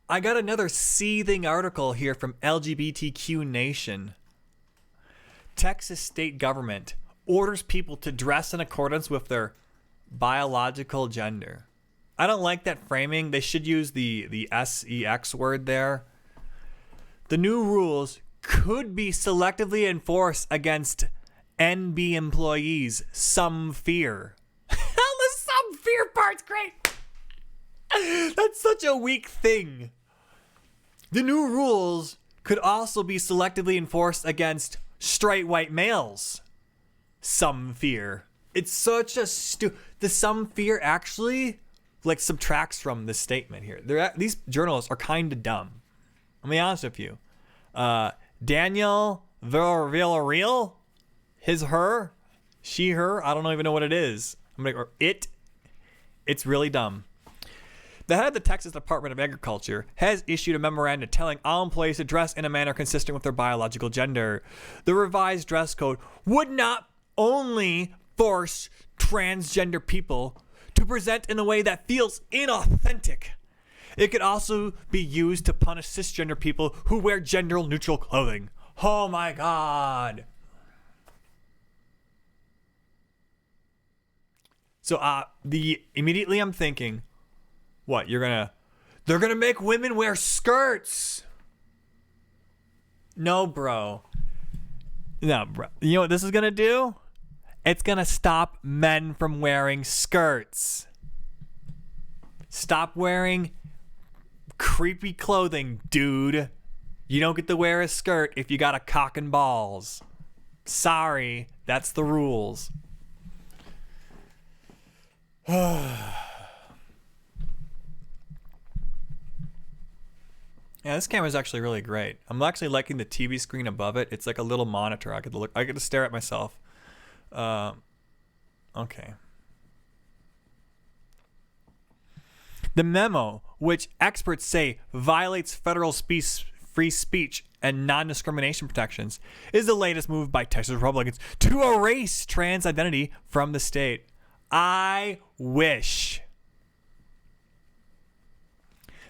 I got another seething article here from LGBTQ Nation. Texas state government orders people to dress in accordance with their biological gender. I don't like that framing. They should use the sex word there. The new rules could be selectively enforced against NB employees. Some fear. The some fear part's great. That's such a weak thing. The new rules could also be selectively enforced against straight white males. Some fear. It's such a the some fear actually like subtracts from the statement here. These journalists are kind of dumb. I'll be honest with you. Daniel Villarreal, his, her, she, her. I don't even know what it is. Or it. It's really dumb. The head of the Texas Department of Agriculture has issued a memorandum telling all employees to dress in a manner consistent with their biological gender. The revised dress code would not only force transgender people to present in a way that feels inauthentic, it could also be used to punish cisgender people who wear gender-neutral clothing. Oh my God. So immediately I'm thinking, what, they're gonna make women wear skirts. No, bro. No, bro. You know what this is gonna do? It's gonna stop men from wearing skirts. Stop wearing creepy clothing, dude. You don't get to wear a skirt if you got a cock and balls. Sorry, that's the rules. Yeah, this camera is actually really great. I'm actually liking the TV screen above it. It's like a little monitor. I get to stare at myself. Okay. The memo, which experts say violates federal free speech and non-discrimination protections, is the latest move by Texas Republicans to erase trans identity from the state. I wish.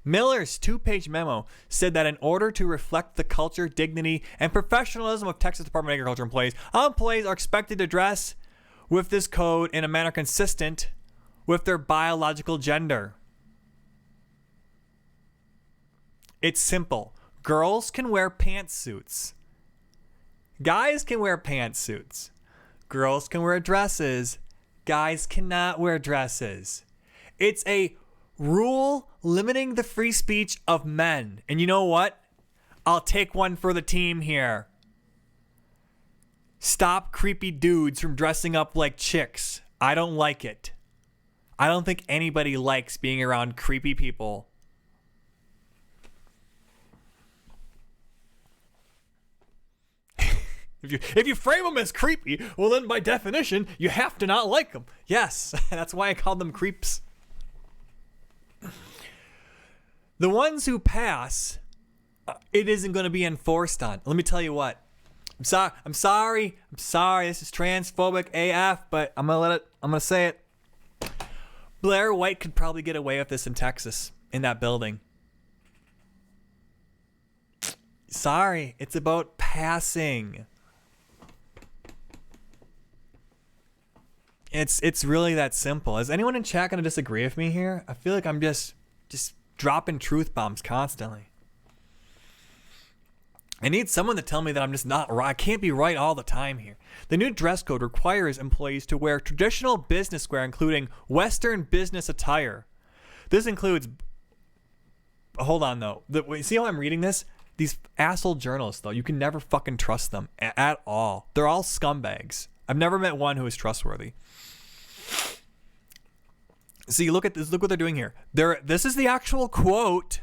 Miller's 2-page memo said that in order to reflect the culture, dignity, and professionalism of Texas Department of Agriculture employees, all employees are expected to dress with this code in a manner consistent with their biological gender. It's simple. Girls can wear pantsuits. Guys can wear pantsuits. Girls can wear dresses. Guys cannot wear dresses. It's a rule limiting the free speech of men. And you know what? I'll take one for the team here. Stop creepy dudes from dressing up like chicks. I don't like it. I don't think anybody likes being around creepy people. If you frame them as creepy, well then by definition, you have to not like them. Yes, that's why I called them creeps. The ones who pass, it isn't going to be enforced on. Let me tell you what. I'm sorry. This is transphobic AF, but I'm going to say it. Blair White could probably get away with this in Texas, in that building. Sorry, it's about passing. It's really that simple. Is anyone in chat gonna disagree with me here? I feel like I'm just dropping truth bombs constantly. I need someone to tell me that I'm just not right. I can't be right all the time here. The new dress code requires employees to wear traditional business wear, including Western business attire. This includes. Hold on though. See how I'm reading this? These asshole journalists though, you can never fucking trust them at all. They're all scumbags. I've never met one who is trustworthy. See, look at this. Look what they're doing here. This is the actual quote,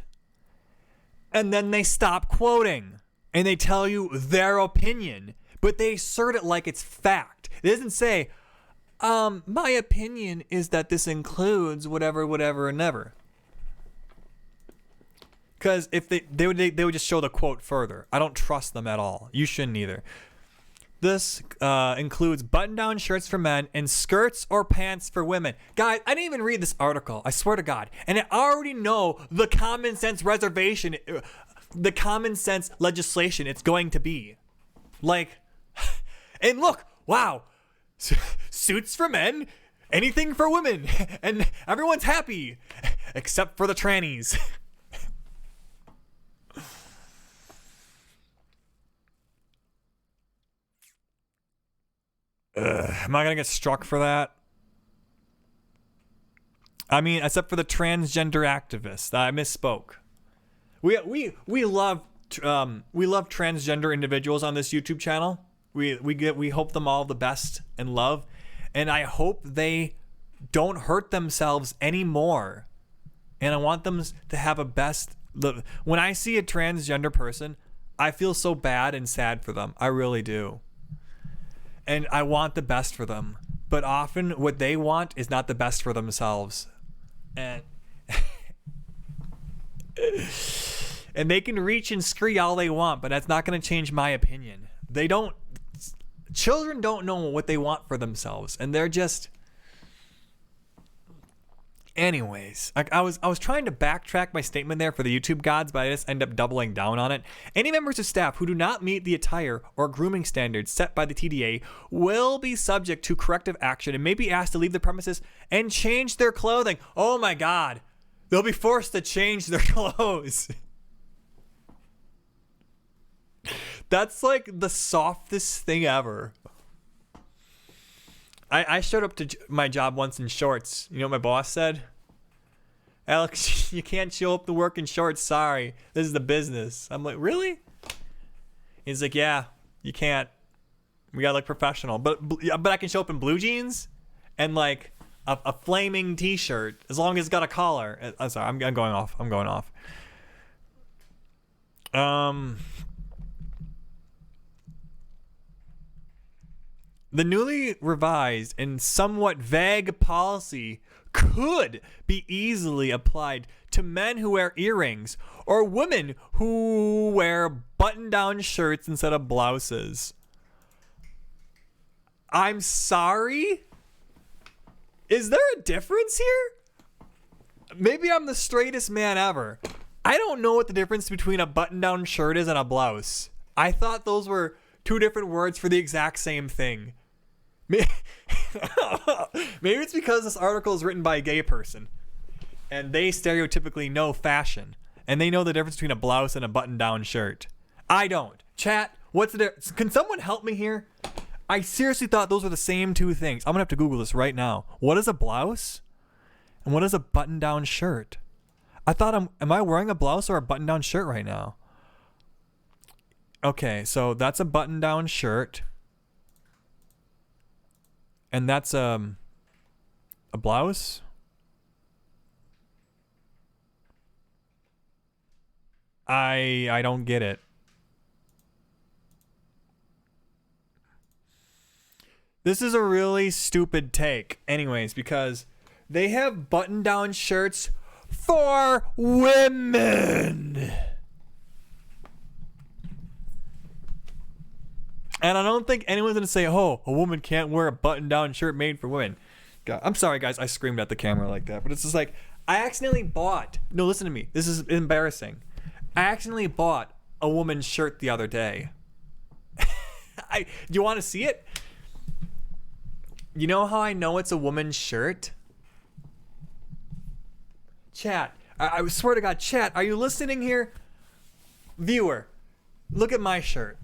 and then they stop quoting, and they tell you their opinion, but they assert it like it's fact. It doesn't say, my opinion is that this includes whatever, and never. Because if they would just show the quote further. I don't trust them at all. You shouldn't either. This includes button-down shirts for men and skirts or pants for women. Guys, I didn't even read this article. I swear to God. And I already know the common sense reservation, the common sense legislation it's going to be. Like, and look, wow, suits for men, anything for women, and everyone's happy, except for the trannies. Am I gonna get struck for that? I mean, except for the transgender activists. I misspoke. We love transgender individuals on this YouTube channel. We hope them all the best and love, and I hope they don't hurt themselves anymore. And I want them to have a best. When I see a transgender person, I feel so bad and sad for them. I really do. And I want the best for them. But often what they want is not the best for themselves. And and they can reach and scream all they want, but that's not going to change my opinion. Children don't know what they want for themselves. And they're just... Anyways, I was trying to backtrack my statement there for the YouTube gods, but I just end up doubling down on it. Any members of staff who do not meet the attire or grooming standards set by the TDA will be subject to corrective action and may be asked to leave the premises and change their clothing. Oh my God. They'll be forced to change their clothes. That's like the softest thing ever. I showed up to my job once in shorts. You know what my boss said? Alex, you can't show up to work in shorts. Sorry. This is the business. I'm like, really? He's like, yeah, you can't. We gotta look professional. But I can show up in blue jeans and like a flaming t-shirt as long as it's got a collar. I'm sorry. I'm going off. The newly revised and somewhat vague policy could be easily applied to men who wear earrings or women who wear button-down shirts instead of blouses. I'm sorry? Is there a difference here? Maybe I'm the straightest man ever. I don't know what the difference between a button-down shirt is and a blouse. I thought those were two different words for the exact same thing. Maybe it's because this article is written by a gay person and they stereotypically know fashion and they know the difference between a blouse and a button-down shirt. I don't. Chat, what's the difference? Can someone help me here? I seriously thought those were the same two things. I'm gonna have to Google this right now. What is a blouse and what is a button-down shirt? I thought am I wearing a blouse or a button-down shirt right now? Okay, so that's a button-down shirt. And that's a blouse? I don't get it. This is a really stupid take. Anyways, because they have button-down shirts for women. And I don't think anyone's going to say, oh, a woman can't wear a button-down shirt made for women. God, I'm sorry, guys. I screamed at the camera like that. But it's just like, I accidentally bought... No, listen to me. This is embarrassing. I accidentally bought a woman's shirt the other day. Do you want to see it? You know how I know it's a woman's shirt? Chat. I swear to God, chat. Are you listening here? Viewer, look at my shirt.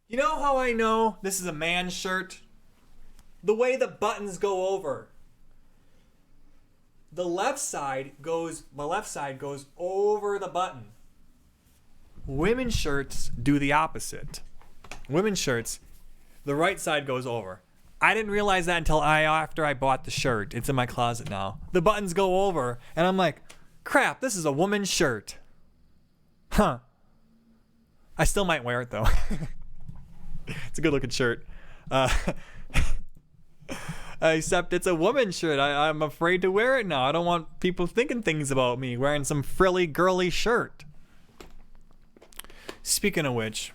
You know how I know this is a man's shirt? The way the buttons go over. My left side goes over the button. Women's shirts do the opposite. Women's shirts, the right side goes over. I didn't realize that until after I bought the shirt. It's in my closet now. The buttons go over, and I'm like, crap, this is a woman's shirt. Huh. I still might wear it, though. It's a good looking shirt. Except it's a woman's shirt. I'm afraid to wear it now. I don't want people thinking things about me wearing some frilly, girly shirt. Speaking of which,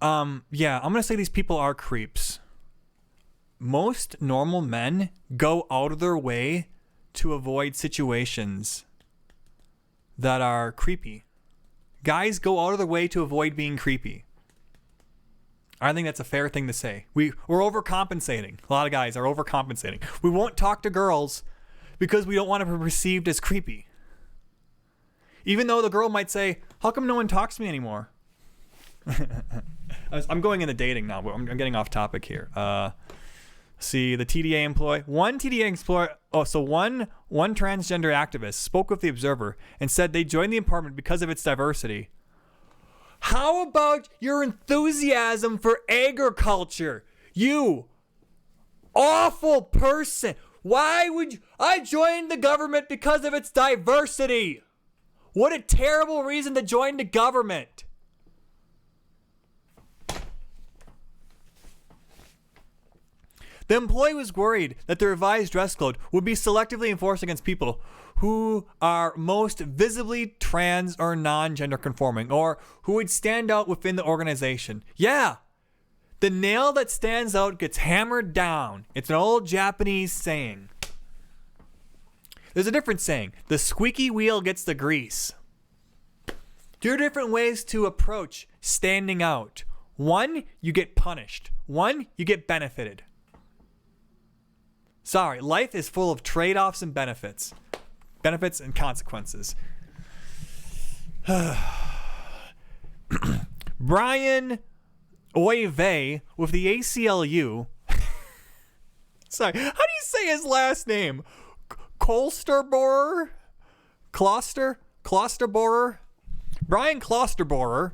yeah, I'm gonna say these people are creeps. Most normal men go out of their way to avoid situations that are creepy. Guys go out of their way to avoid being creepy. I think that's a fair thing to say. We're overcompensating. A lot of guys are overcompensating. We won't talk to girls because we don't want to be perceived as creepy. Even though the girl might say, how come no one talks to me anymore? I'm going into dating now, but I'm getting off topic here. See, the TDA employee. One transgender activist spoke with the Observer and said they joined the apartment because of its diversity. How about your enthusiasm for agriculture? You awful person. Why would you? I joined the government because of its diversity. What a terrible reason to join the government. The employee was worried that the revised dress code would be selectively enforced against people who are most visibly trans or non-gender conforming, or who would stand out within the organization. Yeah, the nail that stands out gets hammered down. It's an old Japanese saying. There's a different saying. The squeaky wheel gets the grease. There are different ways to approach standing out. One, you get punished. One, you get benefited. Sorry, life is full of trade-offs and benefits. Benefits and consequences. Brian Oive with the ACLU. Sorry, how do you say his last name? Klosterborer? Klosterborer? Brian Klosterborer,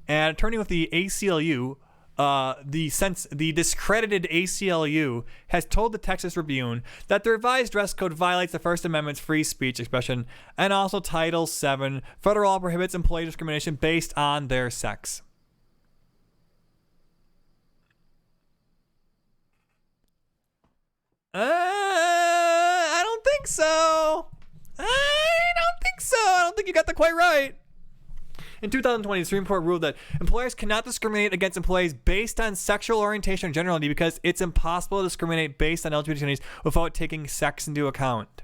an attorney with the ACLU, the discredited ACLU, has told the Texas Tribune that the revised dress code violates the First Amendment's free speech expression and also Title VII. Federal law prohibits employee discrimination based on their sex. I don't think so. I don't think you got that quite right. In 2020, the Supreme Court ruled that employers cannot discriminate against employees based on sexual orientation or gender identity because it's impossible to discriminate based on LGBT identities without taking sex into account.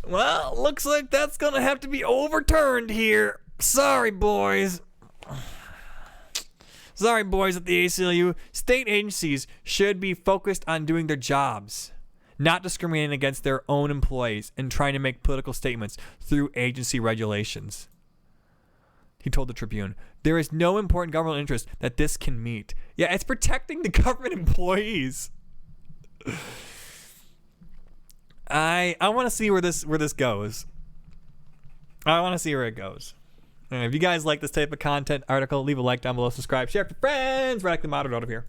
Well, looks like that's going to have to be overturned here. Sorry, boys. Sorry, boys at the ACLU. State agencies should be focused on doing their jobs, not discriminating against their own employees and trying to make political statements through agency regulations. He told the Tribune, there is no important governmental interest that this can meet. Yeah, it's protecting the government employees. I want to see where this goes. I want to see where it goes. And if you guys like this type of content article, leave a like down below, subscribe, share with your friends. Radically Moderate out of here.